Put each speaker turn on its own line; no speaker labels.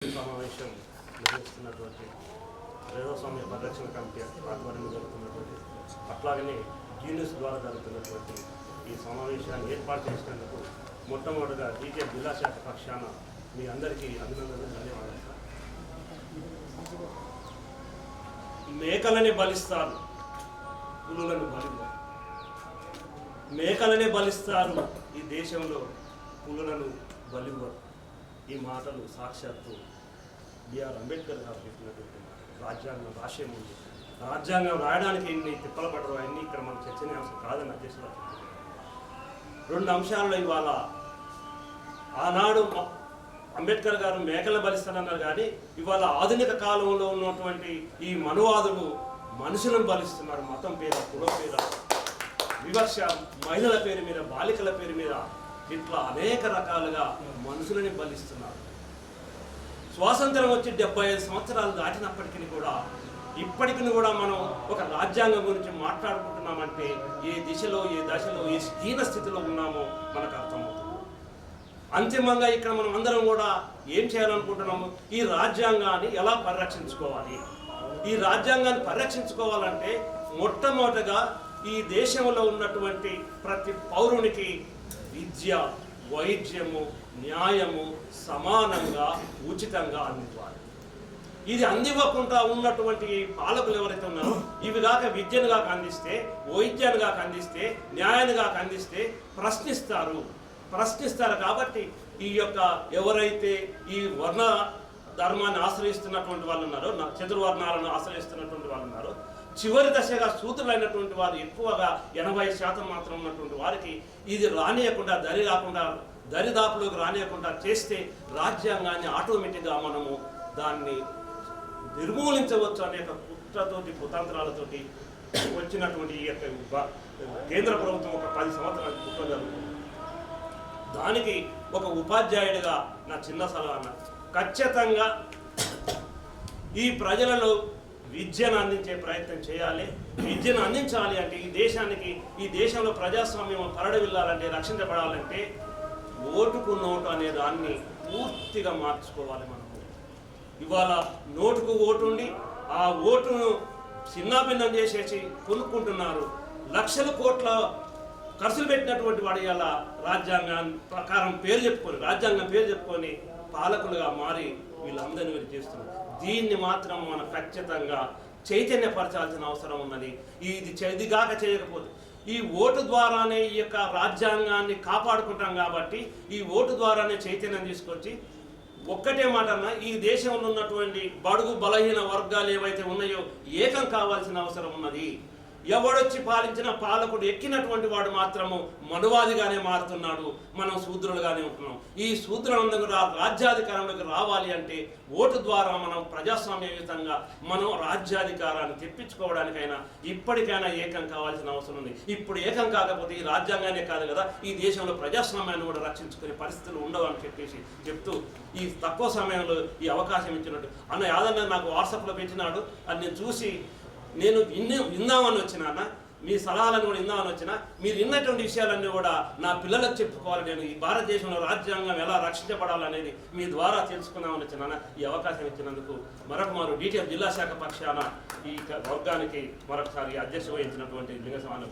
సమావేశం నిర్వహిస్తున్నటువంటి ప్రజాస్వామ్య పరిరక్షణ కమిటీ ఆధ్వర్యంలో జరుగుతున్నటువంటి అట్లాగనే యూనిస్ ద్వారా జరుగుతున్నటువంటి ఈ సమావేశాన్ని ఏర్పాటు చేసినందుకు మొట్టమొదటిగా డీకే జిల్లా శాఖ పక్షాన మీ అందరికీ అభినందనలు ధన్యవాదాలు సార్. మేకలని బలిస్తారు, పులులను బలివ్వరు. మేకలనే బలిస్తారు, ఈ దేశంలో పులులను బలివ్వరు. ఈ మాటలు సాక్షాత్తు బిఆర్ అంబేద్కర్ గారు చెప్పినటువంటి రాజ్యాంగం రాసే ముందు రాజ్యాంగం రాయడానికి ఎన్ని తిప్పలు పడరు అన్నీ ఇక్కడ మనం చర్చనీయాంశం కాదని అధ్యక్షులు. రెండు అంశాల్లో ఇవాళ ఆనాడు అంబేద్కర్ గారు మేకలు బలిస్తానన్నారు, కానీ ఇవాళ ఆధునిక కాలంలో ఉన్నటువంటి ఈ మనువాదులు మనుషులను బలిస్తున్నారు. మతం పేర, కులం పేర, వివక్ష, మహిళల పేరు మీద, బాలికల పేరు మీద ఇట్లా అనేక రకాలుగా మనుషులని బలిస్తున్నారు. స్వాతంత్రం వచ్చి 75 సంవత్సరాలు దాటినప్పటికీ కూడా ఇప్పటికీ కూడా మనం ఒక రాజ్యాంగం గురించి మాట్లాడుకుంటున్నామంటే ఏ దిశలో, ఏ దశలో, ఏ హీన స్థితిలో ఉన్నామో మనకు అర్థమవుతుంది. అంతిమంగా ఇక్కడ మనం అందరం కూడా ఏం చేయాలనుకుంటున్నాము, ఈ రాజ్యాంగాన్ని ఎలా పరిరక్షించుకోవాలి. ఈ రాజ్యాంగాన్ని పరిరక్షించుకోవాలంటే మొట్టమొదటగా ఈ దేశంలో ఉన్నటువంటి ప్రతి పౌరునికి విద్య, వైద్యము, న్యాయము సమానంగా ఉచితంగా అందించాలి. ఇది అందివ్వకుండా ఉన్నటువంటి పాలకులు ఎవరైతే ఉన్నారో ఇవి కాక విద్యను కాక అందిస్తే, వైద్యాన్ని కాక అందిస్తే, న్యాయాన్ని కాక అందిస్తే ప్రశ్నిస్తారు. కాబట్టి ఈ యొక్క ఎవరైతే ఈ వర్ణ ధర్మాన్ని ఆశ్రయిస్తున్నటువంటి వాళ్ళు ఉన్నారో, చతుర్వర్ణాలను ఆశ్రయిస్తున్నటువంటి వాళ్ళు ఉన్నారో, చివరి దశగా సూత్రులైనటువంటి వారు ఎక్కువగా 80% మాత్రం ఉన్నటువంటి వారికి ఇది రానియకుండా, దరిదాపులోకి రానియకుండా చేస్తే రాజ్యాంగాన్ని ఆటోమేటిక్గా మనము దాన్ని నిర్మూలించవచ్చు అనే కుట్రతోటి, కుతంత్రాలతోటి వచ్చినటువంటి ఈ యొక్క కేంద్ర ప్రభుత్వం ఒక 10 సంవత్సరాలు కుట్ర జరుగుతుంది. దానికి ఒక ఉపాధ్యాయుడిగా నా చిన్న సలహా, ఖచ్చితంగా ఈ ప్రజలలో విద్యను అందించే ప్రయత్నం చేయాలి. విద్యను అందించాలి అంటే ఈ దేశంలో ప్రజాస్వామ్యం పరడవిల్లాలంటే, రక్షించబడాలంటే ఓటుకు నోటు అనే దాన్ని పూర్తిగా మార్చుకోవాలి. మనము ఇవాళ నోటుకు ఓటు ఉండి ఆ ఓటును చిన్నాభిన్నం చేసేసి కొనుక్కుంటున్నారు. లక్షల కోట్ల ఖర్చులు పెట్టినటువంటి వాడు ఇలా రాజ్యాంగం పేరు చెప్పుకొని పాలకులుగా మారి వీళ్ళందరినీ వీరు చేస్తున్నారు. దీన్ని మాత్రం మనం ఖచ్చితంగా చైతన్యపరచాల్సిన అవసరం ఉన్నది. ఇది కాక చేయకపోతే ఈ ఓటు ద్వారానే ఈ యొక్క రాజ్యాంగాన్ని కాపాడుకుంటాం. కాబట్టి ఈ ఓటు ద్వారానే చైతన్యం తీసుకొచ్చి ఒక్కటే మాట అన్నా, ఈ దేశంలో ఉన్నటువంటి బడుగు బలహీన వర్గాలు ఏవైతే ఉన్నాయో ఏకం కావాల్సిన అవసరం ఉన్నది. ఎవడొచ్చి పాలించిన పాలకుడు ఎక్కినటువంటి వాడు మాత్రము మనువాదిగానే మారుతున్నాడు, మనం శూద్రులుగానే ఉంటున్నాం. ఈ శూద్రులందరూ రాజ్యాధికారంలోకి రావాలి అంటే ఓటు ద్వారా మనం ప్రజాస్వామ్యయుతంగా మనం రాజ్యాధికారాన్ని తెప్పించుకోవడానికైనా ఇప్పటికైనా ఏకం కావాల్సిన అవసరం ఉంది. ఇప్పుడు ఏకం కాకపోతే ఈ రాజ్యాంగానే కాదు కదా, ఈ దేశంలో ప్రజాస్వామ్యాన్ని కూడా రక్షించుకునే పరిస్థితులు ఉండవు అని చెప్తూ ఈ తక్కువ సమయంలో ఈ అవకాశం ఇచ్చినట్టు అన్న యాదన్న నాకు వాట్సాప్లో పెట్టినాడు. అది నేను చూసి నేను విందామని వచ్చినా, మీ సలహాలను కూడా విందామని వచ్చినా, మీరు విన్నటువంటి విషయాలన్నీ కూడా నా పిల్లలకు చెప్పుకోవాలి. నేను ఈ భారతదేశంలో రాజ్యాంగం ఎలా రక్షించబడాలనేది మీ ద్వారా తెలుసుకుందామని వచ్చినా. ఈ అవకాశం ఇచ్చినందుకు మరొక డీటీఎఫ్ జిల్లా శాఖ పక్షాన ఈ వర్గానికి మరొకసారి అధ్యక్ష వహించినటువంటి లింగ సమాన